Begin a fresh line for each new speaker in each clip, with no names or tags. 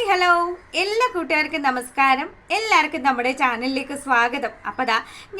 Hi hello എല്ലാ കൂട്ടുകാർക്കും നമസ്കാരം. എല്ലാവർക്കും നമ്മുടെ ചാനലിലേക്ക് സ്വാഗതം. അപ്പോൾ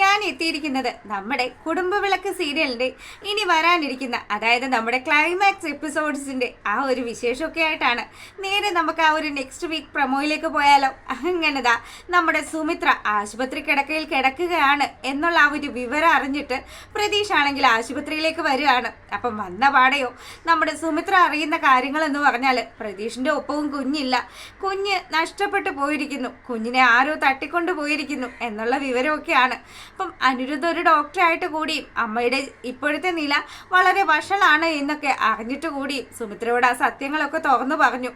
ഞാൻ എത്തിയിരിക്കുന്നത് നമ്മുടെ കുടുംബവിളക്ക് സീരിയലിൻ്റെ ഇനി വരാനിരിക്കുന്ന, അതായത് നമ്മുടെ ക്ലൈമാക്സ് എപ്പിസോഡ്സിൻ്റെ ആ ഒരു വിശേഷമൊക്കെ ആയിട്ടാണ്. നേരെ നമുക്ക് ആ ഒരു നെക്സ്റ്റ് വീക്ക് പ്രൊമോയിലേക്ക് പോയാലോ. അങ്ങനെതാ നമ്മുടെ സുമിത്ര ആശുപത്രി കിടക്കയിൽ കിടക്കുകയാണ് എന്നുള്ള ആ ഒരു വിവരം അറിഞ്ഞിട്ട് പ്രതീഷ് ആണെങ്കിൽ ആശുപത്രിയിലേക്ക് വരികയാണ്. അപ്പം വന്ന പാടെയോ നമ്മുടെ സുമിത്ര അറിയുന്ന കാര്യങ്ങളെന്ന് പറഞ്ഞാൽ പ്രതീഷിൻ്റെ ഒപ്പവും കുഞ്ഞില്ല, കുഞ്ഞ് നഷ്ടപ്പെട്ടു പോയിരിക്കുന്നു, കുഞ്ഞിനെ ആരോ തട്ടിക്കൊണ്ടു പോയിരിക്കുന്നു എന്നുള്ള വിവരമൊക്കെയാണ്. അപ്പം അനിരുദ്ധ ഒരു ഡോക്ടറായിട്ട് കൂടിയും അമ്മയുടെ ഇപ്പോഴത്തെ നില വളരെ വഷളാണ് എന്നൊക്കെ അറിഞ്ഞിട്ട് കൂടിയും സുമിത്രയോട് ആ സത്യങ്ങളൊക്കെ തുറന്നു പറഞ്ഞു.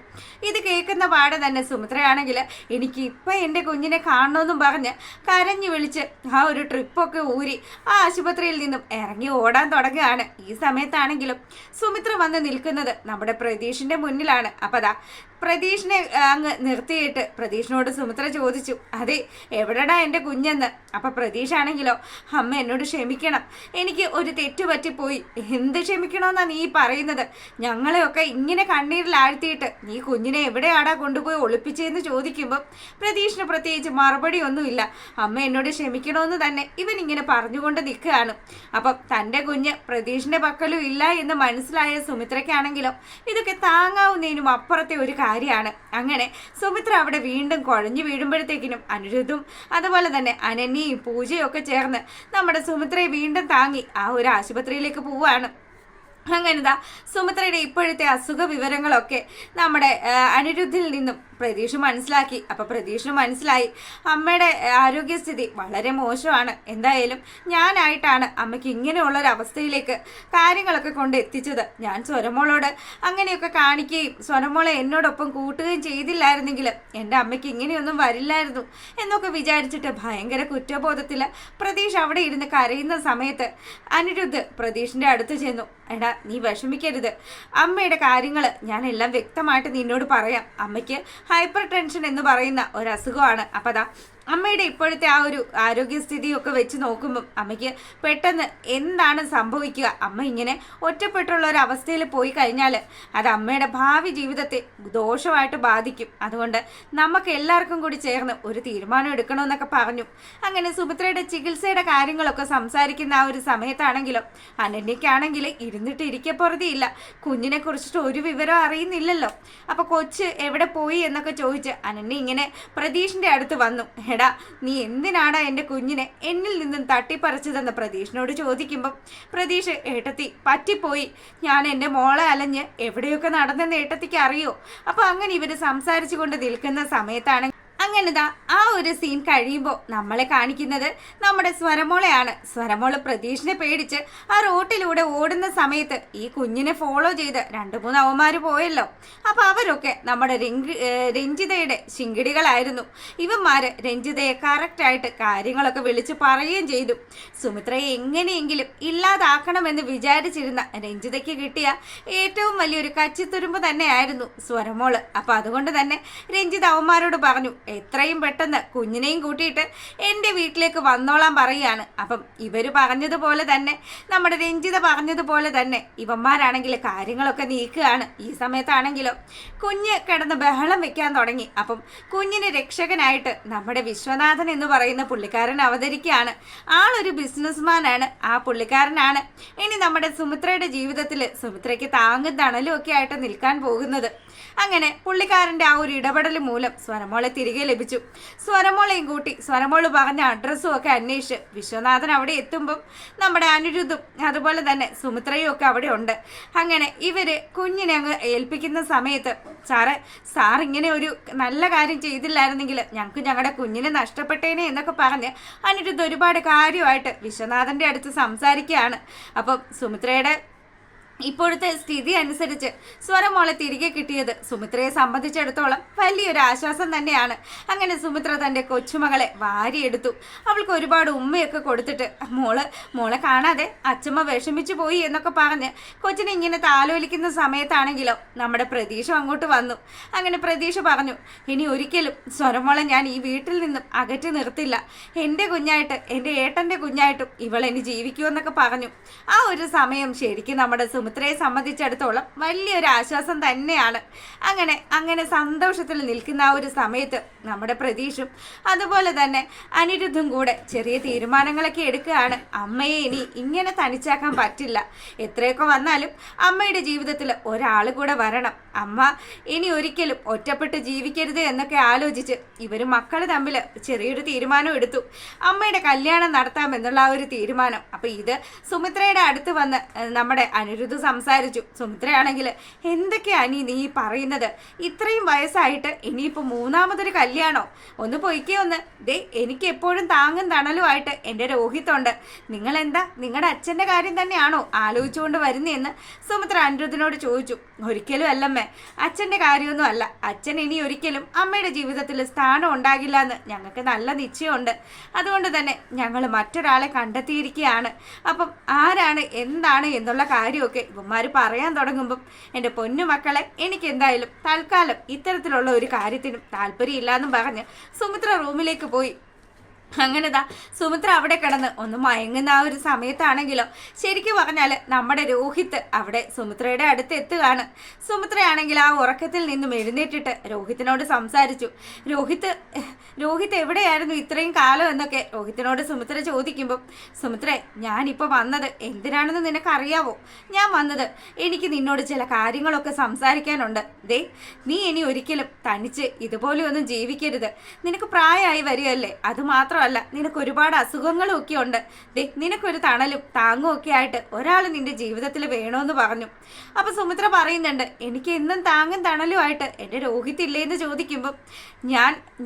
ഇത് കേൾക്കുന്ന പാടെ തന്നെ സുമിത്രയാണെങ്കിൽ എനിക്ക് ഇപ്പം എൻ്റെ കുഞ്ഞിനെ കാണണമെന്നും പറഞ്ഞ് കരഞ്ഞു വിളിച്ച് ആ ഒരു ട്രിപ്പൊക്കെ ഊരി ആ ആശുപത്രിയിൽ നിന്നും ഇറങ്ങി ഓടാൻ തുടങ്ങുകയാണ്. ഈ സമയത്താണെങ്കിലും സുമിത്ര വന്ന് നിൽക്കുന്നത് നമ്മുടെ പ്രതീഷിൻ്റെ മുന്നിലാണ്. അപ്പം പ്രതീഷിനെ അങ്ങ് നിർത്തിയിട്ട് പ്രതീഷിനോട് സുമിത്ര ചോദിച്ചു, അതെ എവിടെടാ എൻ്റെ കുഞ്ഞെന്ന്. അപ്പം പ്രതീഷാണെങ്കിലോ, അമ്മ എന്നോട് ക്ഷമിക്കണം, എനിക്ക് ഒരു തെറ്റു പറ്റിപ്പോയി. എന്ത് ക്ഷമിക്കണമെന്നാണ് നീ പറയുന്നത്? ഞങ്ങളെയൊക്കെ ഇങ്ങനെ കണ്ണീരിലാഴ്ത്തിയിട്ട് നീ കുഞ്ഞിനെ എവിടെയാടാ കൊണ്ടുപോയി ഒളിപ്പിച്ചതെന്ന് ചോദിക്കുമ്പം പ്രതീഷിന് പ്രത്യേകിച്ച് മറുപടി ഒന്നുമില്ല. അമ്മ എന്നോട് ക്ഷമിക്കണമെന്ന് തന്നെ ഇവൻ ഇങ്ങനെ പറഞ്ഞുകൊണ്ട് നിൽക്കുകയാണ്. അപ്പം തൻ്റെ കുഞ്ഞ് പ്രതീഷിൻ്റെ പക്കലും ഇല്ല എന്ന് മനസ്സിലായ സുമിത്രയ്ക്കാണെങ്കിലോ ഇതൊക്കെ താങ്ങാവുന്നതിനും അപ്പുറത്തെ ഒരു കാര്യമാണ്. അങ്ങനെ സുമിത്ര അവിടെ വീണ്ടും കുഴഞ്ഞു വീഴുമ്പോഴത്തേക്കിനും അനിരുദ്ധും അതുപോലെ തന്നെ അനന്യയും പൂജയും ഒക്കെ ചേർന്ന് നമ്മുടെ സുമിത്രയെ വീണ്ടും താങ്ങി ആ ഒരു ആശുപത്രിയിലേക്ക് പോവുകയാണ്. അങ്ങനെതാ സുമിത്രയുടെ ഇപ്പോഴത്തെ അസുഖ വിവരങ്ങളൊക്കെ നമ്മുടെ അനിരുദ്ധിൽ നിന്നും പ്രതീഷ് മനസ്സിലാക്കി. അപ്പം പ്രതീഷിന് മനസ്സിലായി അമ്മയുടെ ആരോഗ്യസ്ഥിതി വളരെ മോശമാണ്. എന്തായാലും ഞാനായിട്ടാണ് അമ്മയ്ക്ക് ഇങ്ങനെയുള്ളൊരവസ്ഥയിലേക്ക് കാര്യങ്ങളൊക്കെ കൊണ്ട് എത്തിച്ചത്. ഞാൻ സ്വരമോളോട് അങ്ങനെയൊക്കെ കാണിക്കുകയും സ്വരമോളെ എന്നോടൊപ്പം കൂട്ടുകയും ചെയ്തില്ലായിരുന്നെങ്കിൽ എൻ്റെ അമ്മയ്ക്ക് ഇങ്ങനെയൊന്നും വരില്ലായിരുന്നു എന്നൊക്കെ വിചാരിച്ചിട്ട് ഭയങ്കര കുറ്റബോധത്തിൽ പ്രതീഷ് അവിടെ ഇരുന്ന് കരയുന്ന സമയത്ത് അനിരുദ്ധ് പ്രതീഷിൻ്റെ അടുത്ത് ചെന്നു. എടാ നീ വിഷമിക്കരുത്, അമ്മയുടെ കാര്യങ്ങൾ ഞാൻ എല്ലാം വ്യക്തമായിട്ട് നിന്നോട് പറയാം. അമ്മയ്ക്ക് ഹൈപ്പർ ടെൻഷൻ എന്ന് പറയുന്ന ഒരു അസുഖമാണ്. അപ്പം അമ്മയുടെ ഇപ്പോഴത്തെ ആ ഒരു ആരോഗ്യസ്ഥിതിയൊക്കെ വെച്ച് നോക്കുമ്പം അമ്മയ്ക്ക് പെട്ടെന്ന് എന്താണ് സംഭവിക്കുക, അമ്മ ഇങ്ങനെ ഒറ്റപ്പെട്ടുള്ള ഒരു അവസ്ഥയിൽ പോയി കഴിഞ്ഞാൽ അത് അമ്മയുടെ ഭാവി ജീവിതത്തെ ദോഷമായിട്ട് ബാധിക്കും. അതുകൊണ്ട് നമുക്ക് എല്ലാവർക്കും കൂടി ചേർന്ന് ഒരു തീരുമാനം എടുക്കണമെന്നൊക്കെ പറഞ്ഞു. അങ്ങനെ സുമിത്രയുടെ ചികിത്സയുടെ കാര്യങ്ങളൊക്കെ സംസാരിക്കുന്ന ആ ഒരു സമയത്താണെങ്കിലും അനന്യയ്ക്കാണെങ്കിൽ ഇരുന്നിട്ട് ഇരിക്കപ്പുറതിയില്ല. കുഞ്ഞിനെ കുറിച്ചിട്ട് ഒരു വിവരം അറിയുന്നില്ലല്ലോ. അപ്പോൾ കൊച്ച് എവിടെ പോയി എന്നൊക്കെ ചോദിച്ച് അനന്യ ഇങ്ങനെ പ്രതീഷിൻ്റെ അടുത്ത് വന്നു. എടാ നീ എന്തിനാടാ എൻ്റെ കുഞ്ഞിനെ എന്നിൽ നിന്നും തട്ടിപ്പറിച്ചതെന്ന് പ്രതീഷിനോട് ചോദിക്കുമ്പം പ്രതീഷ്, ഏട്ടത്തി പറ്റിപ്പോയി, ഞാൻ എൻ്റെ മോളെ അലഞ്ഞ് എവിടെയൊക്കെ നടന്നെന്ന് ഏട്ടത്തിക്ക് അറിയോ. അപ്പോൾ അങ്ങനെ ഇവർ സംസാരിച്ചു കൊണ്ട് നിൽക്കുന്ന സമയത്താണ് അങ്ങനെതാ ആ ഒരു സീൻ കഴിയുമ്പോൾ നമ്മളെ കാണിക്കുന്നത് നമ്മുടെ സ്വരമോളെയാണ്. സ്വരമോള് പ്രതീഷിനെ പേടിച്ച് ആ റോട്ടിലൂടെ ഓടുന്ന സമയത്ത് ഈ കുഞ്ഞിനെ ഫോളോ ചെയ്ത് 2-3 അവന്മാർ പോയല്ലോ. അപ്പോൾ അവരൊക്കെ നമ്മുടെ രഞ്ജിതയുടെ ശിങ്കിടികളായിരുന്നു. ഇവന്മാർ രഞ്ജിതയെ കറക്റ്റായിട്ട് കാര്യങ്ങളൊക്കെ വിളിച്ച് പറയുകയും ചെയ്തു. സുമിത്രയെ എങ്ങനെയെങ്കിലും ഇല്ലാതാക്കണമെന്ന് വിചാരിച്ചിരുന്ന രഞ്ജിതയ്ക്ക് കിട്ടിയ ഏറ്റവും വലിയൊരു കച്ചിത്തുരുമ്പ് തന്നെയായിരുന്നു സ്വരമോള്. അപ്പോൾ അതുകൊണ്ട് തന്നെ രഞ്ജിത അവന്മാരോട് പറഞ്ഞു, എത്രയും പെട്ടെന്ന് കുഞ്ഞിനെയും കൂട്ടിയിട്ട് എൻ്റെ വീട്ടിലേക്ക് വന്നോളാൻ പറയുകയാണ്. അപ്പം ഇവർ പറഞ്ഞതുപോലെ തന്നെ നമ്മുടെ രഞ്ജിത പറഞ്ഞതുപോലെ തന്നെ ഇവന്മാരാണെങ്കിൽ കാര്യങ്ങളൊക്കെ നീക്കുകയാണ്. ഈ സമയത്താണെങ്കിലോ കുഞ്ഞ് കിടന്ന് ബഹളം വെക്കാൻ തുടങ്ങി. അപ്പം കുഞ്ഞിന് രക്ഷകനായിട്ട് നമ്മുടെ വിശ്വനാഥൻ എന്ന് പറയുന്ന പുള്ളിക്കാരൻ അവതരിക്കുകയാണ്. ആളൊരു ബിസിനസ്മാനാണ്. ആ പുള്ളിക്കാരനാണ് ഇനി നമ്മുടെ സുമിത്രയുടെ ജീവിതത്തിൽ സുമിത്രയ്ക്ക് താങ്ങും തണലും ഒക്കെ ആയിട്ട് നിൽക്കാൻ പോകുന്നത്. അങ്ങനെ പുള്ളിക്കാരൻ്റെ ആ ഒരു ഇടപെടൽ മൂലം സ്വരമോളെ തിരികെ ലഭിച്ചു. സ്വരമോളെയും കൂട്ടി സ്വരമോള് പറഞ്ഞ അഡ്രസ്സും ഒക്കെ അന്വേഷിച്ച് വിശ്വനാഥൻ അവിടെ എത്തുമ്പം നമ്മുടെ അനിരുദ്ധും അതുപോലെ തന്നെ സുമിത്രയും ഒക്കെ അവിടെ ഉണ്ട്. അങ്ങനെ ഇവര് കുഞ്ഞിനെ അങ്ങ് ഏൽപ്പിക്കുന്ന സമയത്ത്, സാർ ഇങ്ങനെ ഒരു നല്ല കാര്യം ചെയ്തില്ലായിരുന്നെങ്കിൽ ഞങ്ങൾക്ക് ഞങ്ങളുടെ കുഞ്ഞിനെ നഷ്ടപ്പെട്ടേനെ എന്നൊക്കെ പറഞ്ഞ് അനിരുദ്ധ് ഒരുപാട് കാര്യമായിട്ട് വിശ്വനാഥൻ്റെ അടുത്ത് സംസാരിക്കുകയാണ്. അപ്പം സുമിത്രയുടെ ഇപ്പോഴത്തെ സ്ഥിതി അനുസരിച്ച് സ്വരമോളെ തിരികെ കിട്ടിയത് സുമിത്രയെ സംബന്ധിച്ചിടത്തോളം വലിയൊരു ആശ്വാസം തന്നെയാണ്. അങ്ങനെ സുമിത്ര തൻ്റെ കൊച്ചുമകളെ വാരിയെടുത്തു. അവൾക്ക് ഒരുപാട് ഉമ്മയൊക്കെ കൊടുത്തിട്ട് മോളെ കാണാതെ അച്ഛമ്മ വിഷമിച്ചു പോയി എന്നൊക്കെ പറഞ്ഞ് കൊച്ചിനെ ഇങ്ങനെ താലോലിക്കുന്ന സമയത്താണെങ്കിലോ നമ്മുടെ പ്രതീക്ഷ അങ്ങോട്ട് വന്നു. അങ്ങനെ പ്രതീക്ഷ പറഞ്ഞു, ഇനി ഒരിക്കലും സ്വരമോളെ ഞാൻ ഈ വീട്ടിൽ നിന്നും അകറ്റി നിർത്തില്ല. എൻ്റെ കുഞ്ഞായിട്ട് എൻ്റെ ഏട്ടൻ്റെ കുഞ്ഞായിട്ടും ഇവളെനി ജീവിക്കുമെന്നൊക്കെ പറഞ്ഞു. ആ ഒരു സമയം ശരിക്കും നമ്മുടെ സുമിത്രയെ സംബന്ധിച്ചിടത്തോളം വലിയൊരു ആശ്വാസം തന്നെയാണ്. അങ്ങനെ സന്തോഷത്തിൽ നിൽക്കുന്ന ആ ഒരു സമയത്ത് നമ്മുടെ പ്രതീക്ഷും അതുപോലെ തന്നെ അനിരുദ്ധും കൂടെ ചെറിയ തീരുമാനങ്ങളൊക്കെ എടുക്കുകയാണ്. അമ്മയെ ഇനി ഇങ്ങനെ തനിച്ചാക്കാൻ പറ്റില്ല, എത്രയൊക്കെ വന്നാലും അമ്മയുടെ ജീവിതത്തിൽ ഒരാൾ കൂടെ വരണം, അമ്മ ഇനി ഒരിക്കലും ഒറ്റപ്പെട്ട് ജീവിക്കരുത് എന്നൊക്കെ ആലോചിച്ച് ഇവർ മക്കൾ തമ്മിൽ ചെറിയൊരു തീരുമാനം എടുത്തു. അമ്മയുടെ കല്യാണം നടത്താമെന്നുള്ള ആ ഒരു തീരുമാനം. അപ്പം ഇത് സുമിത്രയുടെ അടുത്ത് വന്ന് നമ്മുടെ അനിരുദ്ധ് സംസാരിച്ചു. സുമിത്രയാണെങ്കിൽ എന്തൊക്കെയാ നീ പറയുന്നത്, ഇത്രയും വയസ്സായിട്ട് ഇനിയിപ്പോൾ മൂന്നാമതൊരു കല്യാണോ, ഒന്ന് പൊയ്ക്കേ ഒന്ന്. ദേ എനിക്ക് എപ്പോഴും താങ്ങും തണലുമായിട്ട് എൻ്റെ രോഹിത്തുണ്ട്, നിങ്ങളെന്താ നിങ്ങളുടെ അച്ഛൻ്റെ കാര്യം തന്നെയാണോ ആലോചിച്ചുകൊണ്ട് വരുന്നതെന്ന് സുമിത്ര അനിരുദ്ധിനോട് ചോദിച്ചു. ഒരിക്കലും അല്ലമ്മേ, അച്ഛൻ്റെ കാര്യമൊന്നും അല്ല, അച്ഛൻ ഇനി ഒരിക്കലും അമ്മയുടെ ജീവിതത്തിൽ സ്ഥാനം ഉണ്ടാകില്ല എന്ന് ഞങ്ങൾക്ക് നല്ല നിശ്ചയമുണ്ട്. അതുകൊണ്ട് തന്നെ ഞങ്ങൾ മറ്റൊരാളെ കണ്ടെത്തിയിരിക്കുകയാണ്. അപ്പം ആരാണ് എന്താണ് എന്നുള്ള കാര്യമൊക്കെ ഇവന്മാർ പറയാൻ തുടങ്ങുമ്പം എൻ്റെ പൊന്നുമക്കളെ, എനിക്ക് എന്തായാലും തൽക്കാലം ഇത്തരത്തിലുള്ള ഒരു കാര്യത്തിനും താല്പര്യമില്ലാന്നും പറഞ്ഞ് സുമിത്ര റൂമിലേക്ക് പോയി. അങ്ങനെതാ സുമിത്ര അവിടെ കിടന്ന് ഒന്ന് മയങ്ങുന്ന ആ ഒരു സമയത്താണെങ്കിലോ ശരിക്കും പറഞ്ഞാൽ നമ്മുടെ രോഹിത്ത് അവിടെ സുമിത്രയുടെ അടുത്ത് എത്തുകയാണ്. സുമിത്രയാണെങ്കിൽ ആ ഉറക്കത്തിൽ നിന്നും എഴുന്നേറ്റിട്ട് രോഹിത്തിനോട് സംസാരിച്ചു. രോഹിത്ത് എവിടെയായിരുന്നു ഇത്രയും കാലം എന്നൊക്കെ രോഹിത്തിനോട് സുമിത്ര ചോദിക്കുമ്പം, സുമിത്രേ ഞാനിപ്പോൾ വന്നത് എന്തിനാണെന്ന് നിനക്കറിയാവോ? ഞാൻ വന്നത് എനിക്ക് നിന്നോട് ചില കാര്യങ്ങളൊക്കെ സംസാരിക്കാനുണ്ട്. ദേ നീ ഇനി ഒരിക്കലും തനിച്ച് ഇതുപോലെയൊന്നും ജീവിക്കരുത്, നിനക്ക് പ്രായമായി വരികയല്ലേ, അതുമാത്രമല്ല നിനക്ക് ഒരുപാട് അസുഖങ്ങളും ഒക്കെ ഉണ്ട്. ദേ നിനക്കൊരു തണലും താങ്ങും ഒക്കെ ആയിട്ട് ഒരാൾ നിന്റെ ജീവിതത്തിൽ വേണമെന്ന് പറഞ്ഞു. അപ്പൊ സുമിത്ര പറയുന്നുണ്ട്, എനിക്ക് എന്നും താങ്ങും തണലുമായിട്ട് എൻ്റെ രോഹിത്തില്ലേന്ന് ചോദിക്കുമ്പം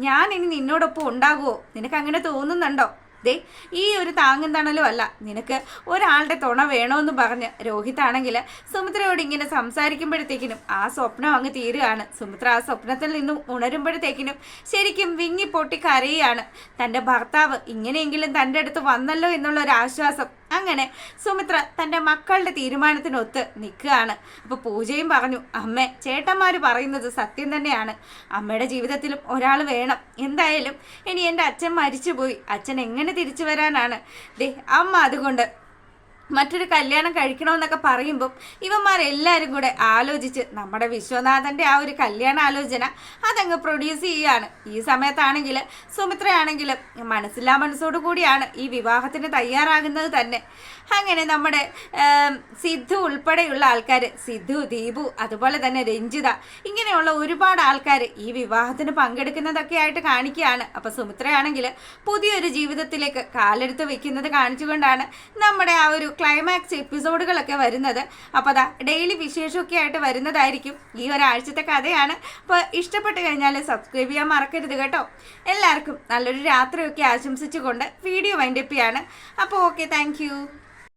ഞാൻ ഇനി നിന്നോടൊപ്പം ഉണ്ടാകുമോ, നിനക്ക് അങ്ങനെ തോന്നുന്നുണ്ടോ? ദേ ഈ ഒരു താങ്ങും തണലും അല്ല, നിനക്ക് ഒരാളുടെ തുണ വേണമെന്ന് പറഞ്ഞ് രോഹിത്താണെങ്കിൽ സുമിത്രയോട് ഇങ്ങനെ സംസാരിക്കുമ്പോഴത്തേക്കിനും ആ സ്വപ്നം അങ്ങ് തീരുകയാണ്. സുമിത്ര ആ സ്വപ്നത്തിൽ നിന്നും ഉണരുമ്പോഴത്തേക്കിനും ശരിക്കും വിങ്ങി പൊട്ടി കരയുകയാണ്. തൻ്റെ ഭർത്താവ് ഇങ്ങനെയെങ്കിലും തൻ്റെ അടുത്ത് വന്നല്ലോ എന്നുള്ള ഒരു ആശ്വാസം. അങ്ങനെ സുമിത്ര തൻ്റെ മക്കളുടെ തീരുമാനത്തിനൊത്ത് നിൽക്കുകയാണ്. അപ്പോൾ പൂജയും പറഞ്ഞു, അമ്മേ ചേട്ടന്മാർ പറയുന്നത് സത്യം തന്നെയാണ്, അമ്മയുടെ ജീവിതത്തിലും ഒരാൾ വേണം. എന്തായാലും ഇനി എൻ്റെ അച്ഛൻ മരിച്ചുപോയി, അച്ഛൻ എങ്ങനെ തിരിച്ചു വരാനാണ്? ദേ അമ്മ അതുകൊണ്ട് മറ്റൊരു കല്യാണം കഴിക്കണമെന്നൊക്കെ പറയുമ്പം ഇവന്മാരെല്ലാവരും കൂടെ ആലോചിച്ച് നമ്മുടെ വിശ്വനാഥൻ്റെ ആ ഒരു കല്യാണ ആലോചന അതങ്ങ് പ്രൊഡ്യൂസ് ചെയ്യുകയാണ്. ഈ സമയത്താണെങ്കിൽ സുമിത്രയാണെങ്കിൽ മനസ്സില്ലാ മനസ്സോടു കൂടിയാണ് ഈ വിവാഹത്തിന് തയ്യാറാകുന്നത് തന്നെ. അങ്ങനെ നമ്മുടെ സിദ്ധു ഉൾപ്പെടെയുള്ള ആൾക്കാർ, സിദ്ധു, ദീപു, അതുപോലെ തന്നെ രഞ്ജിത, ഇങ്ങനെയുള്ള ഒരുപാട് ആൾക്കാർ ഈ വിവാഹത്തിന് പങ്കെടുക്കുന്നതൊക്കെ ആയിട്ട് കാണിക്കുകയാണ്. അപ്പോൾ സുമിത്രയാണെങ്കിൽ പുതിയൊരു ജീവിതത്തിലേക്ക് കാലെടുത്ത് വെക്കുന്നത് കാണിച്ചുകൊണ്ടാണ് നമ്മുടെ ആ ഒരു ക്ലൈമാക്സ് എപ്പിസോഡുകളൊക്കെ വരുന്നത്. അപ്പോൾ അതാ ഡെയിലി വിശേഷമൊക്കെ ആയിട്ട് വരുന്നതായിരിക്കും. ഈ ഒരാഴ്ചത്തെ കഥയാണ്. അപ്പോൾ ഇഷ്ടപ്പെട്ട് കഴിഞ്ഞാൽ സബ്സ്ക്രൈബ് ചെയ്യാൻ മറക്കരുത് കേട്ടോ. എല്ലാവർക്കും നല്ലൊരു രാത്രിയൊക്കെ ആശംസിച്ചുകൊണ്ട് വീഡിയോ വൈൻഡപ്പ് ചെയ്യാണ്. അപ്പോൾ ഓക്കെ, താങ്ക്